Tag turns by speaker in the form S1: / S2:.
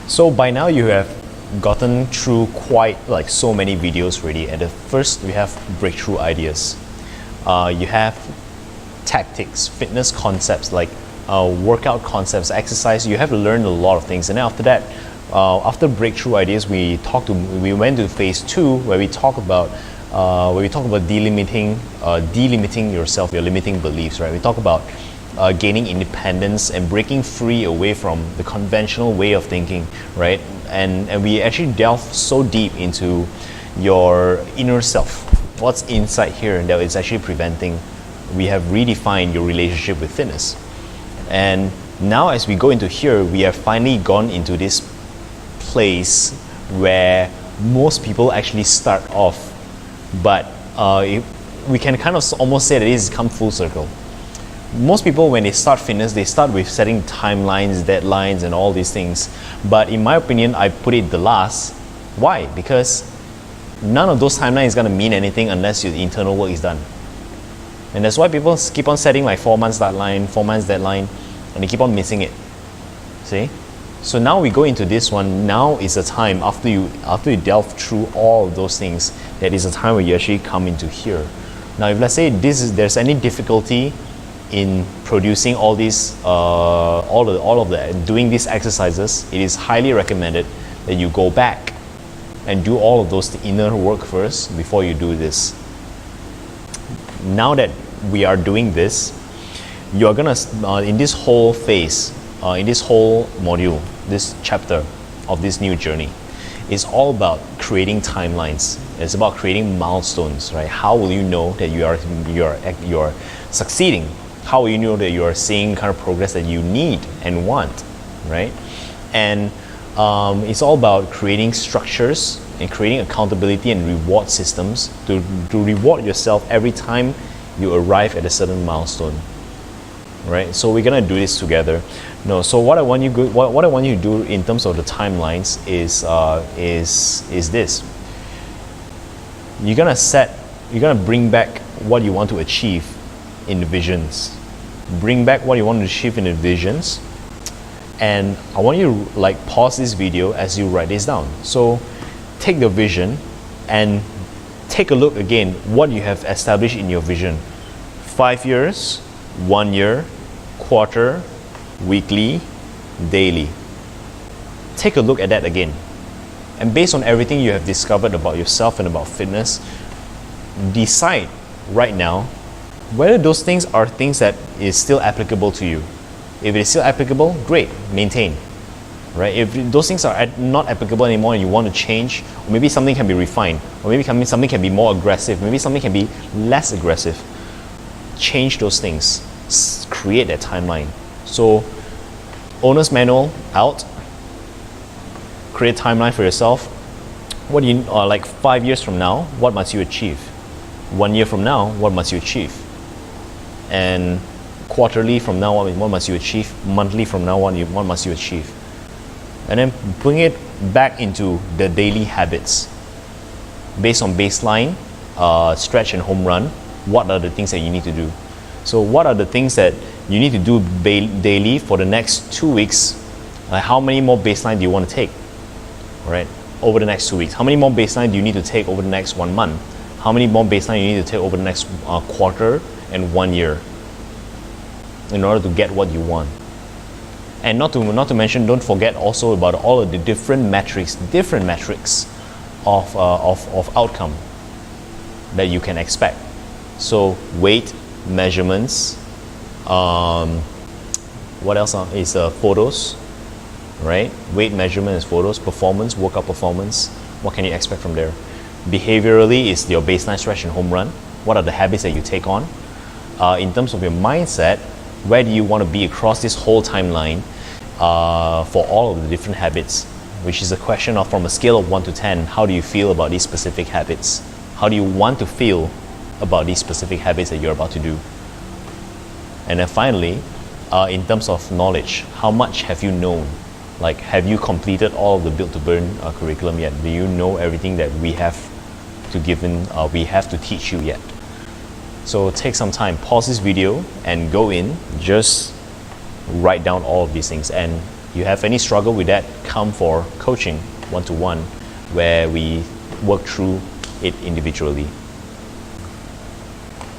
S1: So by now you have gotten through quite like so many videos already. At the first, we have breakthrough ideas. You have tactics, fitness concepts like workout concepts, exercise. You have to learn a lot of things. And then after that, after breakthrough ideas, we went to phase 2 where we talk about delimiting yourself, your limiting beliefs, right? We talk about gaining independence and breaking free away from the conventional way of thinking, right? And we actually delve so deep into your inner self, what's inside here that is actually preventing. We have redefined your relationship with fitness. And now as we go into here, we have finally gone into this place where most people actually start off, but we can kind of almost say that it has come full circle. Most people, when they start fitness, they start with setting timelines, deadlines, and all these things. But in my opinion, I put it the last. Why? Because none of those timelines is going to mean anything unless your internal work is done. And that's why people keep on setting like 4 months deadline, 4 months deadline, and they keep on missing it. See? So now we go into this one. Now is the time after you delve through all of those things. That is the time where you actually come into here. Now, if let's say there's any difficulty in producing all these, doing these exercises, it is highly recommended that you go back and do all of those inner work first before you do this. Now that we are doing this, you're gonna in this whole phase, in this whole module, this chapter of this new journey, is all about creating timelines. It's about creating milestones, right? How will you know that you are succeeding? How will you know that you are seeing kind of progress that you need and want, right? And it's all about creating structures and creating accountability and reward systems to reward yourself every time you arrive at a certain milestone, right? So we're gonna do this together. No, so what I want you to do in terms of the timelines is this. You're gonna bring back what you want to achieve in the visions. Bring back what you want to achieve in the visions, and I want you to like pause this video as you write this down. So take the vision and take a look again what you have established in your vision. 5 years, 1 year, quarter, weekly, daily. Take a look at that again. And based on everything you have discovered about yourself and about fitness, decide right now whether those things are things that is still applicable to you. If it is still applicable, great, maintain. Right? If those things are not applicable anymore and you want to change, or maybe something can be refined, or maybe something can be more aggressive, maybe something can be less aggressive, change those things. Create that timeline. So, owner's manual out. Create a timeline for yourself. What do you like 5 years from now? What must you achieve? 1 year from now, what must you achieve? And quarterly from now, what must you achieve? Monthly from now, what must you achieve? And then bring it back into the daily habits. Based on baseline, stretch and home run, what are the things that you need to do? So what are the things that you need to do daily for the next 2 weeks? Like how many more baseline do you want to take? Right? Over the next 2 weeks. How many more baseline do you need to take over the next 1 month? How many more baseline you need to take over the next quarter and 1 year in order to get what you want? And not to mention, don't forget also about all of the different metrics of outcome that you can expect. So weight, measurements, what else is photos, right? Weight measurement is photos, performance, workout performance. What can you expect from there? Behaviorally is your baseline stretch and home run. What are the habits that you take on? In terms of your mindset, where do you want to be across this whole timeline for all of the different habits? Which is a question of, from a scale of 1 to 10, how do you feel about these specific habits? How do you want to feel about these specific habits that you're about to do? And then finally, in terms of knowledge, how much have you known? Like, have you completed all of the Built to Burn curriculum yet? Do you know everything that we have to teach you yet? So take some time, pause this video and go in, just write down all of these things. And You have any struggle with that, come for coaching one-to-one, where we work through it individually.